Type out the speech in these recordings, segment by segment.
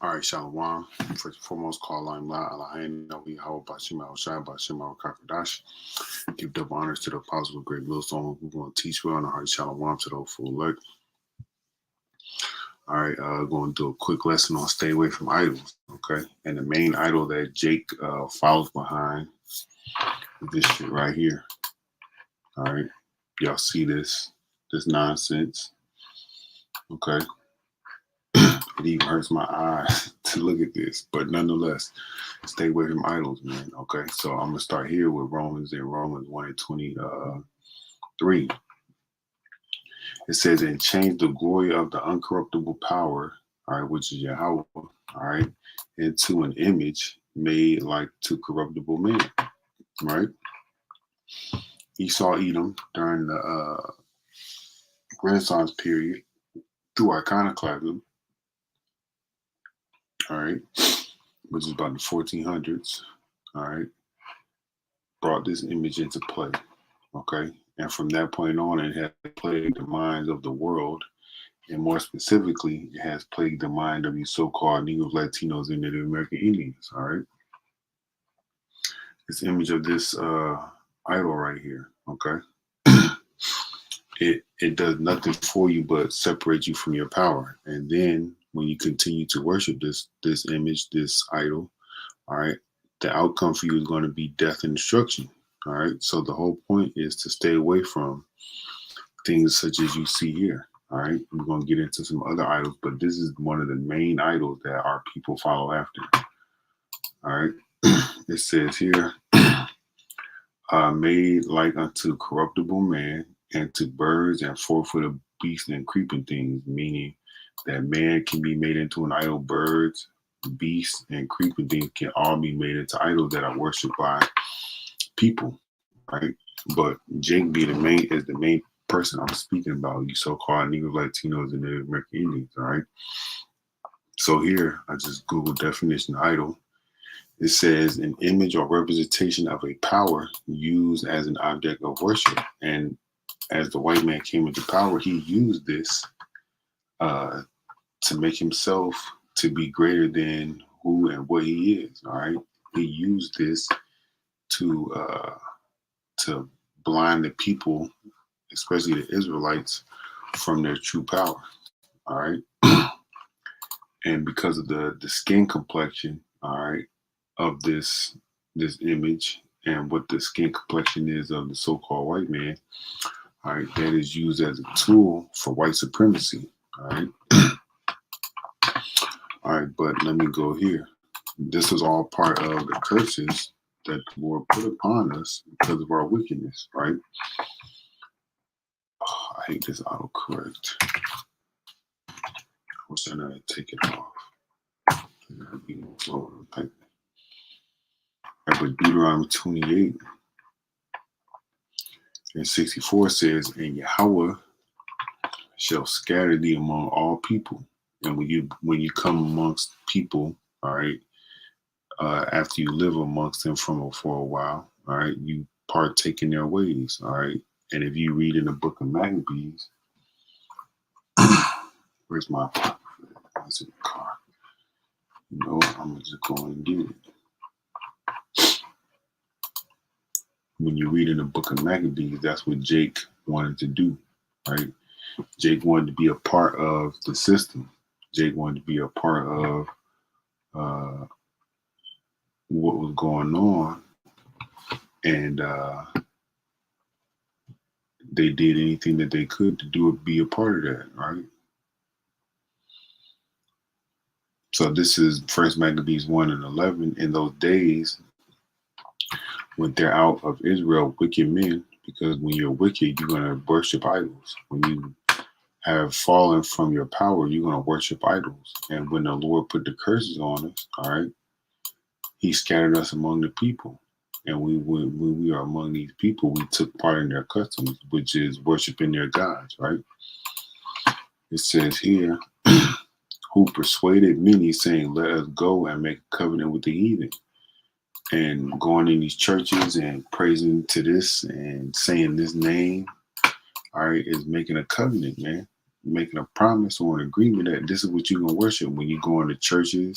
All right, Shalom. First and foremost, call on La Eloheinu, Yahweh Bashim Shai Bashim Kakadash. Give double honors to the apostle of Great Millstone. We're going to teach well on the heart Shalom to the full alert. All right, going to do a quick lesson on stay away from idols. Okay, and the main idol that Jake follows behind is this shit right here. All right, y'all see this nonsense? Okay. It even hurts my eyes to look at this, but nonetheless, stay away from idols, man. Okay, so I'm gonna start here with Romans 1 and 23. It says, "And change the glory of the uncorruptible power, all right, which is Yahweh, all right, into an image made like to corruptible men." Right? Esau Edom during the Renaissance period through iconoclasm, all right, which is about the 1400s, all right, brought this image into play, okay? And from that point on, it has plagued the minds of the world, and more specifically, it has plagued the mind of these so-called Negros, Latinos, and Native American Indians, all right? This image of this idol right here, okay? It does nothing for you but separate you from your power. And then when you continue to worship this image, this idol, all right, the outcome for you is going to be death and destruction. All right. So the whole point is to stay away from things such as you see here. All right. We're going to get into some other idols, but this is one of the main idols that our people follow after. All right. It says here, made like unto corruptible man, and to birds and four-footed beasts and creeping things, meaning that man can be made into an idol. Birds, beasts, and creeping things can all be made into idols that are worshipped by people, right? But Jake is the main person I'm speaking about, you so-called Negros, Latinos, and Native American Indians, all right? So here, I just Googled definition idol. It says an image or representation of a power used as an object of worship. And as the white man came into power, he used this to make himself to be greater than who and what he is. All right, he used this to blind the people, especially the Israelites, from their true power. All right, and because of the skin complexion, all right, of this image and what the skin complexion is of the so-called white man, all right, that is used as a tool for white supremacy. All right. All right, but let me go here. This is all part of the curses that the Lord put upon us because of our wickedness, right? Oh, I hate this autocorrect. I wish I knew to take it off. Right, but Deuteronomy 28 and 64 says, "And Yahweh shall scatter thee among all people." And when you come amongst people, all right, after you live amongst them for a while, all right, you partake in their ways, all right. And if you read in the book of Maccabees, where's my pocket? It's in the car. You know, I'm gonna just go and get it. When you read in the book of Maccabees, that's what Jake wanted to do, right? Jake wanted to be a part of the system. Jake wanted to be a part of what was going on, and they did anything that they could to do it, be a part of that, right? So this is First Maccabees 1 and 11. In those days, when they're out of Israel, wicked men, because when you're wicked, you're going to worship idols. When you have fallen from your power, you're going to worship idols. And when the Lord put the curses on us, all right, he scattered us among the people. And when we are among these people, we took part in their customs, which is worshiping their gods, right? It says here, who persuaded many, saying, "Let us go and make a covenant with the heathen." And going in these churches and praising to this and saying this name, all right, is making a covenant, man. making a promise or an agreement that this is what you're gonna worship. When you go into churches,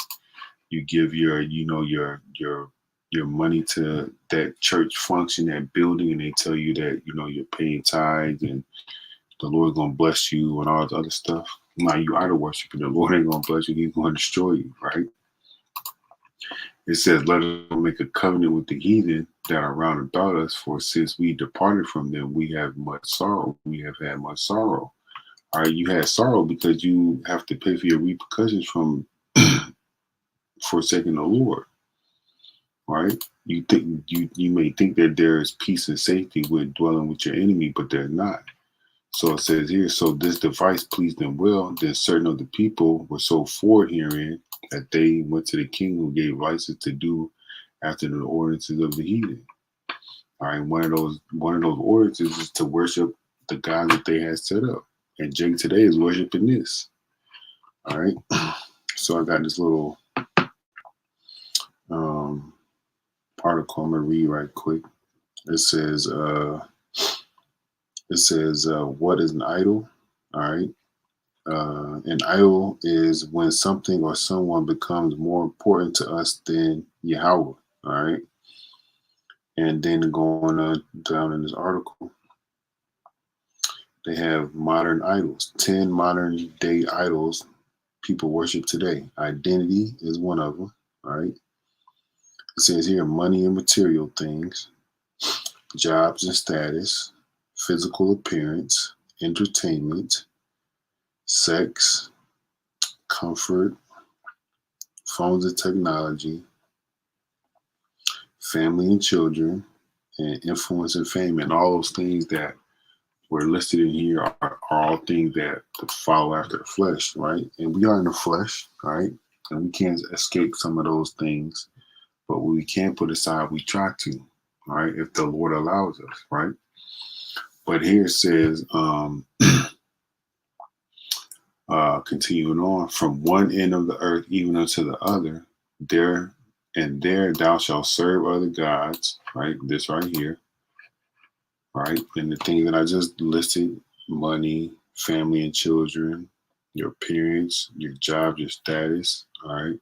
you give your, your money to that church function, that building, and they tell you that, you're paying tithes and the Lord's gonna bless you and all this other stuff. Now you idol worshiping. The Lord ain't gonna bless you, he's gonna destroy you, right? It says, let us make a covenant with the heathen that are round about us, for since we departed from them, we have much sorrow. We have had much sorrow. All right, you had sorrow because you have to pay for your repercussions from forsaking the Lord. Right? You think you may think that there is peace and safety with dwelling with your enemy, but they're not. So it says here, so this device pleased them well. Then certain of the people were so forward herein that they went to the king, who gave license to do after the ordinances of the heathen. All right, one of those ordinances is to worship the God that they had set up. And Jake today is worshiping this. All right. So I got this little article I'm gonna read right quick. It says, what is an idol? All right. An idol is when something or someone becomes more important to us than Yahweh. All right. And then going on down in this article, they have modern idols, 10 modern day idols people worship today. Identity is one of them. All right. It says here money and material things, jobs and status, physical appearance, entertainment, sex, comfort, phones and technology, family and children, and influence and fame. And all those things that were listed in here are all things that follow after the flesh, right? And we are in the flesh, right? And we can't escape some of those things. But what we can't put aside, we try to, right? If the Lord allows us, right? But here it says, continuing on, from one end of the earth even unto the other, there thou shalt serve other gods, right? This right here, right? And the things that I just listed, money, family and children, your appearance, your job, your status, all right?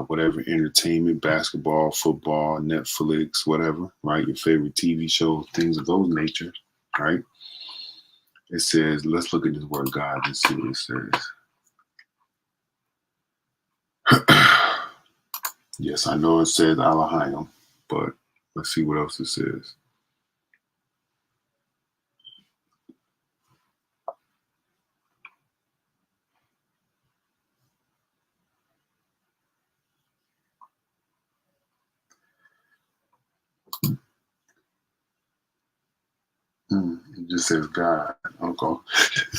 Whatever entertainment, basketball, football, Netflix, whatever, right? Your favorite TV show, things of those nature, right? It says, let's look at this word God and see what it says. Yes, I know it says Elohim, but let's see what else it says. It just says God. Okay.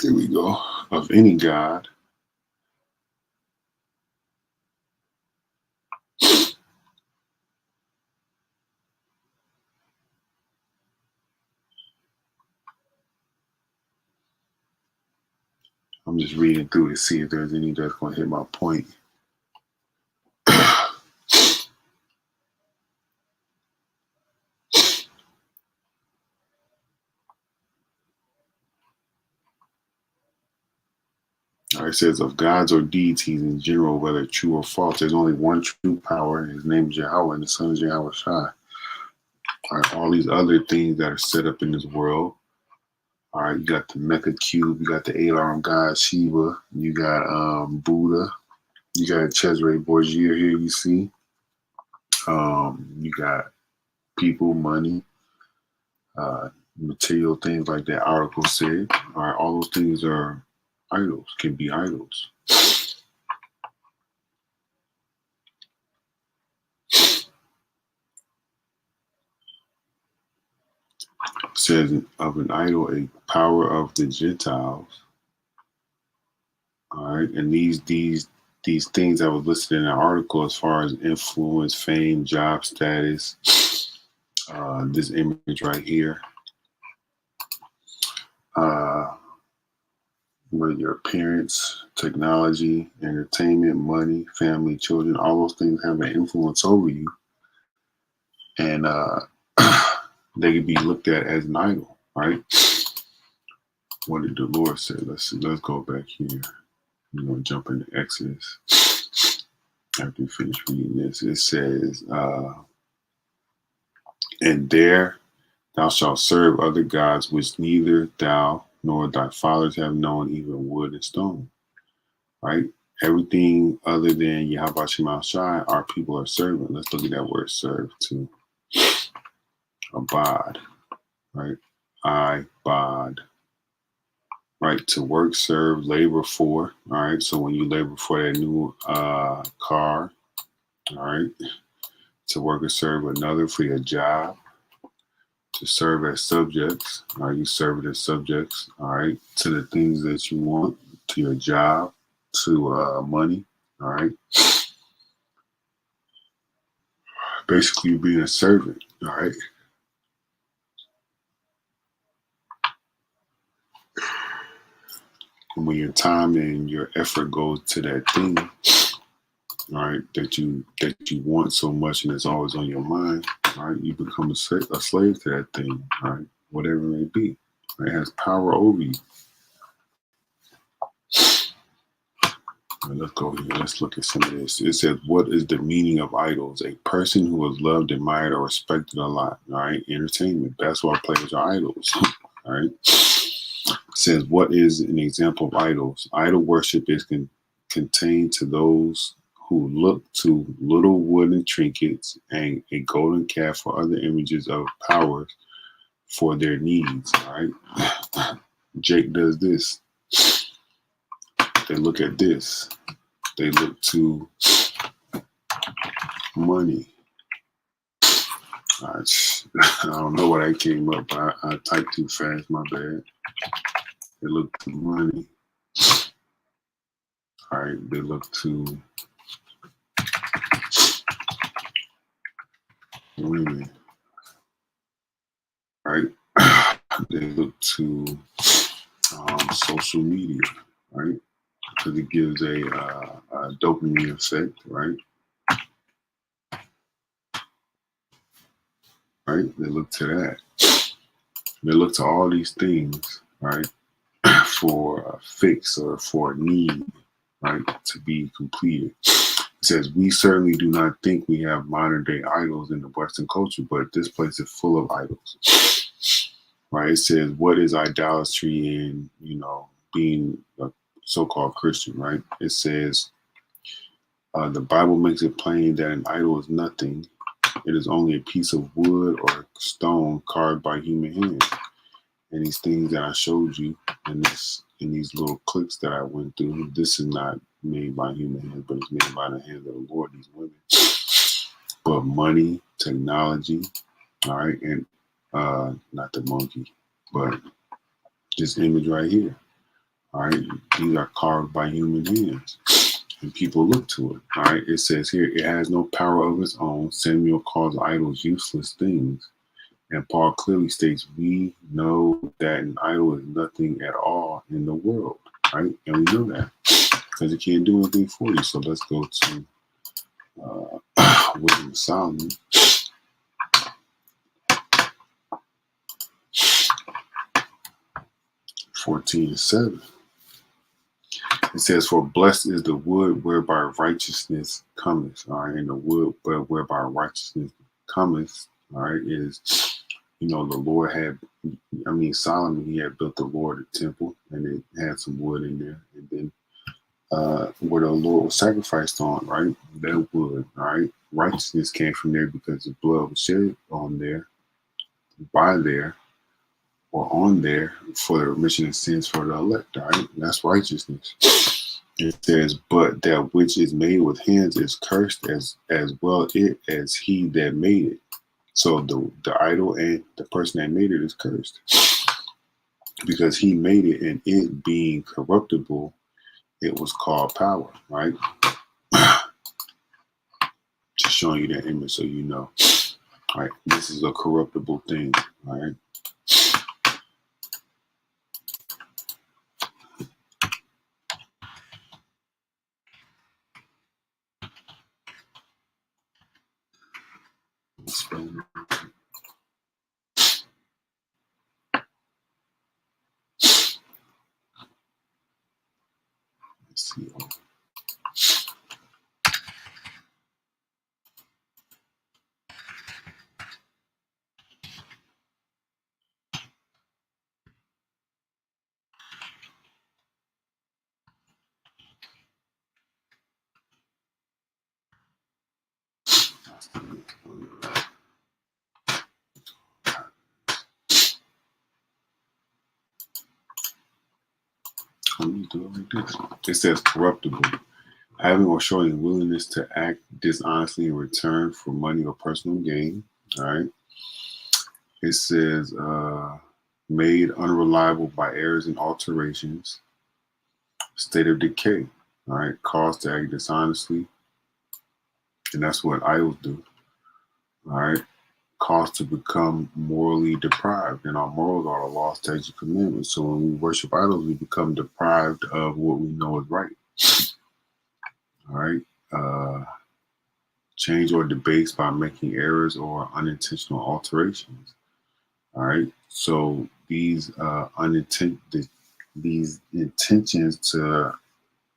Here we go. Of any God. I'm just reading through to see if there's any that's going to hit my point. All right, it says of gods or deities in general, whether true or false, there's only one true power, and his name is Yahweh, and the son is Yahweh Shai. All right, all these other things that are set up in this world. All right, you got the Mecha Cube, you got the 8-armed god Shiva, you got Buddha, you got Cesare Borgia here, you see. You got people, money, material things like that article said. All right, all those things are idols, can be idols. It says of an idol, a power of the Gentiles. All right, and these things that was listed in the article as far as influence, fame, job status, this image right here, with your appearance, technology, entertainment, money, family, children, all those things have an influence over you, and they could be looked at as an idol, right? what did the Lord say? Let's see. Let's go back here. We're going to jump into Exodus. After you finish reading this, it says, and there thou shalt serve other gods, which neither thou nor thy fathers have known, even wood and stone. Right? Everything other than Yahweh Shema Shai, our people are serving. Let's look at that word serve too. Abad. Right? I bod. Right? To work, serve, labor for. All right. So when you labor for that new car, all right, to work or serve another for your job, to serve as subjects. All right, you serve it as subjects. All right, to the things that you want, to your job, to money. All right, basically being a servant. All right. And when your time and your effort goes to that thing, all right, that you want so much and it's always on your mind, all right, you become a slave to that thing, all right, whatever it may be. It has power over you. All right, let's go here. Let's look at some of this. It says, what is the meaning of idols? A person who is loved, admired, or respected a lot. All right, entertainment. Basketball players are idols. All right. It says, what is an example of idols? Idol worship is contained to those who look to little wooden trinkets and a golden calf or other images of powers for their needs. All right. Jake does this. They look at this. They look to money. I don't know why that came up. I typed too fast. My bad. They look to money. All right. They look to women. All right. They look to social media. Right. Because it gives a dopamine effect. Right. Right. They look to that. They look to all these things. Right. For a fix or for a need. Right. To be completed. It says, we certainly do not think we have modern day idols in the Western culture, but this place is full of idols. Right? It says, what is idolatry in, being a so-called Christian, right? It says, the Bible makes it plain that an idol is nothing. It is only a piece of wood or stone carved by human hands. And these things that I showed you in these little clips that I went through, this is not made by human hands, but it's made by the hands of the Lord, these women. But money, technology, all right, and not the monkey, but this image right here, all right, these are carved by human hands, and people look to it, all right. It says here, it has no power of its own. Samuel calls idols useless things. And Paul clearly states, we know that an idol is nothing at all in the world, right? And we know that because it can't do anything for you. So let's go to Wisdom of Solomon. 14:7. It says, for blessed is the wood whereby righteousness cometh. All right, and the wood whereby righteousness cometh, all right, is, the Lord had, Solomon, he had built the Lord a temple, and it had some wood in there. And then where the Lord was sacrificed on, right, that wood, all right, righteousness came from there because the blood was shed on there, by there, or on there for the remission of sins for the elect, all right? That's righteousness. It says, but that which is made with hands is cursed as well it as he that made it. So the idol and the person that made it is cursed because he made it, and it being corruptible, it was called power, right? Just showing you that image so you know. All right, this is a corruptible thing, all right? Let's see. Let me do it like this. It says corruptible, having or showing a willingness to act dishonestly in return for money or personal gain. All right. It says made unreliable by errors and alterations. State of decay. All right. Caused to act dishonestly. And that's what idols do. All right. Caused to become morally deprived. And our morals are the law, statutes, and commandments. So when we worship idols, we become deprived of what we know is right. All right. Change or debase by making errors or unintentional alterations. All right. So these these intentions to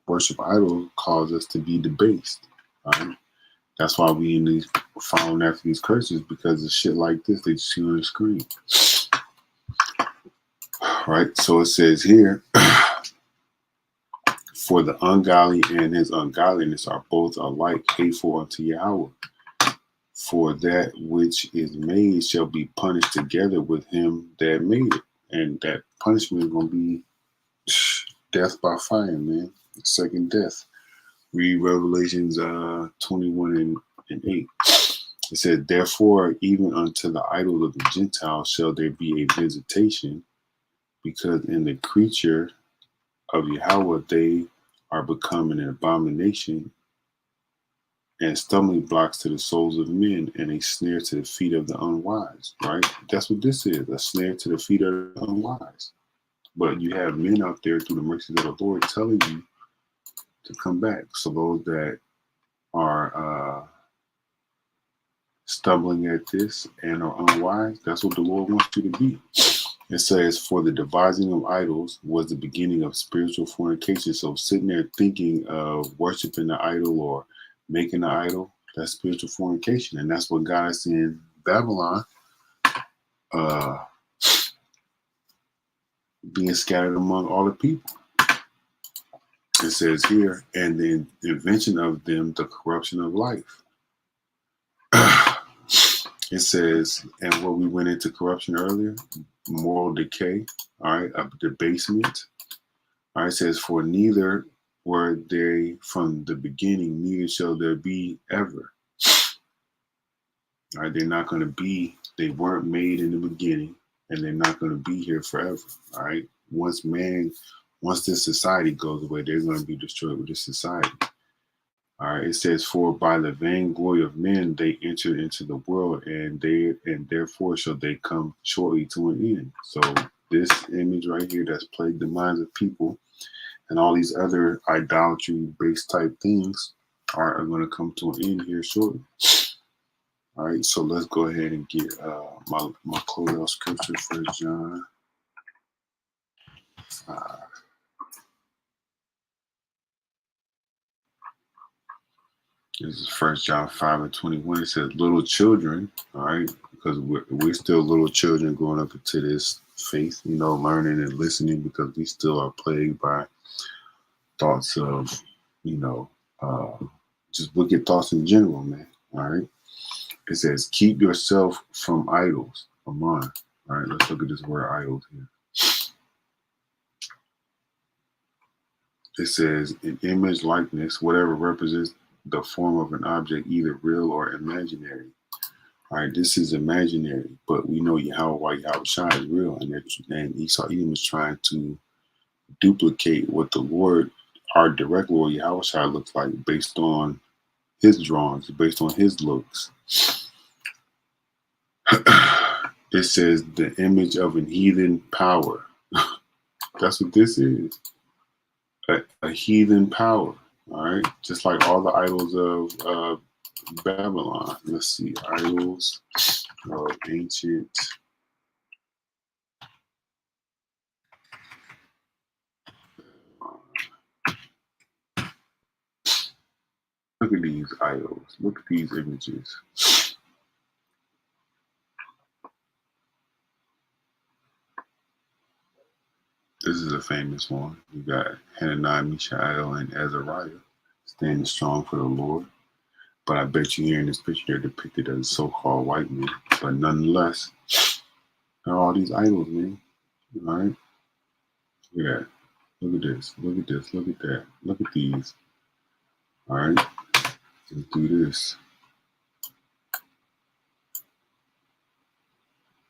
worship idols cause us to be debased. All right. That's why we in these following after these curses, because of shit like this they see on the screen. All right. So it says here, for the ungodly and his ungodliness are both alike hateful unto Yahweh. For that which is made shall be punished together with him that made it. And that punishment is going to be death by fire, man. Second death. Read Revelations 21 and 8. It said, therefore, even unto the idols of the Gentiles shall there be a visitation, because in the creature of Yahweh they are becoming an abomination and stumbling blocks to the souls of men and a snare to the feet of the unwise, right? That's what this is, a snare to the feet of the unwise. But you have men out there through the mercies of the Lord telling you to come back. So those that are stumbling at this and are unwise, that's what the Lord wants you to be. It says, for the devising of idols was the beginning of spiritual fornication. So sitting there thinking of worshiping the idol or making the idol, that's spiritual fornication. And that's what God is in Babylon, being scattered among all the people. It says here, and the invention of them, the corruption of life. It says, and what we went into corruption earlier, moral decay, all right, a debasement. All right, it says, for neither were they from the beginning, neither shall there be ever. All right, they're not going to be, they weren't made in the beginning, and they're not going to be here forever. All right, once this society goes away, they're going to be destroyed with this society. All right, it says, for by the vainglory of men they entered into the world, and therefore shall they come shortly to an end. So this image right here that's plagued the minds of people, and all these other idolatry-based type things are going to come to an end here shortly. All right, so let's go ahead and get my closeout scripture, 1 John 5. This is 1 John 5 and 21. It says, little children, all right, because we're still little children growing up into this faith, learning and listening, because we still are plagued by thoughts of, just wicked thoughts in general, man. All right. It says, keep yourself from idols. Aman. All right, let's look at this word idols here. It says, an image, likeness, whatever represents the form of an object, either real or imaginary. All right, this is imaginary, but we know Yahweh Shai is real, and Esau Edom is trying to duplicate what the Lord, our direct Lord Yahweh Shai, looks like based on his drawings, based on his looks. It says the image of an heathen power. That's what this is. A heathen power. All right. Just like all the idols of Babylon. Let's see. Idols of ancient. Look at these idols. Look at these images. This is a famous one. You got Hananiah, Mishael, and Azariah standing strong for the Lord. But I bet you here in this picture they're depicted as so-called white men. But nonetheless, there are all these idols, man. All right? Look at that. Look at this. Look at this. Look at that. Look at these. All right? Let's do this.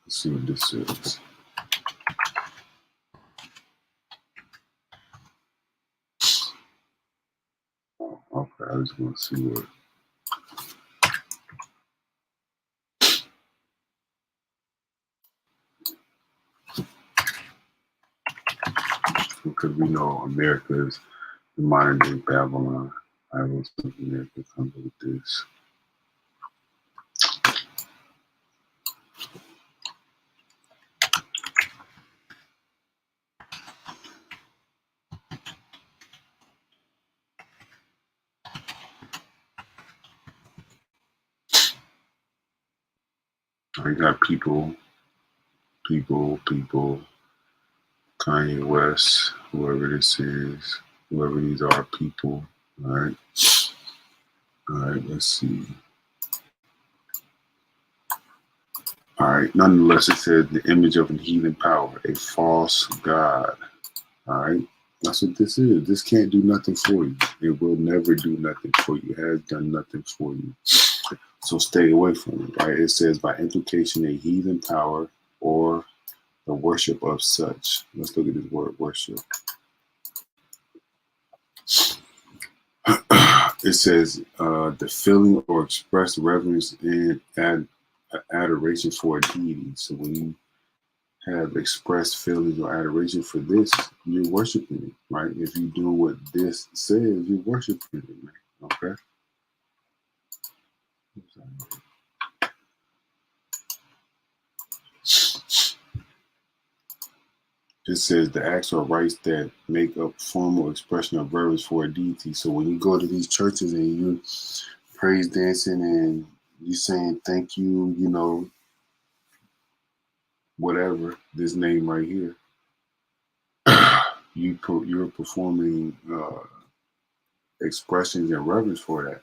Let's see what this is. Oh, okay, I just want to see what. Because we know America is the modern day Babylon. I will see America comes with this. I got people, Kanye West, whoever this is, whoever these are, people. All right. All right, let's see. All right, nonetheless, it says the image of a heathen power, a false god. All right, that's what this is. This can't do nothing for you. It will never do nothing for you. It has done nothing for you. So stay away from it, right? It says by implication, a heathen power or the worship of such. Let's look at this word worship. It says the feeling or express reverence and adoration for a deity. So when you have expressed feelings or adoration for this, you're worshiping it, right? If you do what this says, you're worshiping it, man. Okay. It says the acts or rites that make up formal expression of reverence for a deity. So when you go to these churches and you praise dancing and you saying thank you, you know, whatever, this name right here, you're performing expressions and reverence for that.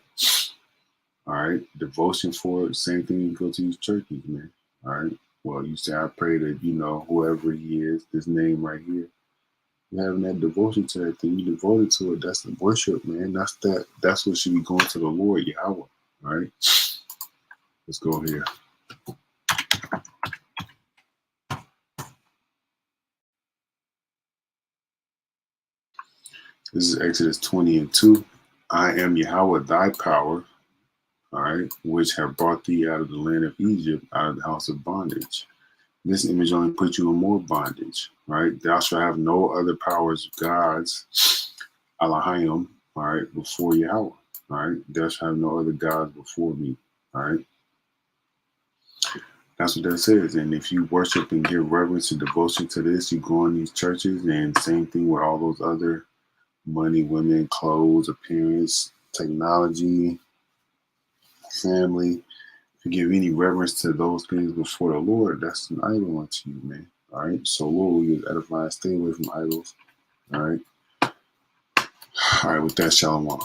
All right, devotion for it. Same thing. You go to these churches, man. All right. Well, you say I pray that you know whoever he is, this name right here. You're having that devotion to that thing. You devoted to it. That's the worship, man. That's that. That's what should be going to the Lord Yahweh. All right. Let's go here. This is Exodus 20:2. I am Yahweh, thy power, all right, which have brought thee out of the land of Egypt, out of the house of bondage. This image only puts you in more bondage, right? Thou shalt have no other powers, gods, Elohim, all right, before Yahweh, all right? Thou shalt have no other gods before me, all right? That's what that says. And if you worship and give reverence and devotion to this, you go in these churches, and same thing with all those other money, women, clothes, appearance, technology, family. If you give any reverence to those things before the Lord, that's an idol unto you, man. All right. So Lord, we edify, stay away from idols. All right. All right. With that, shalom.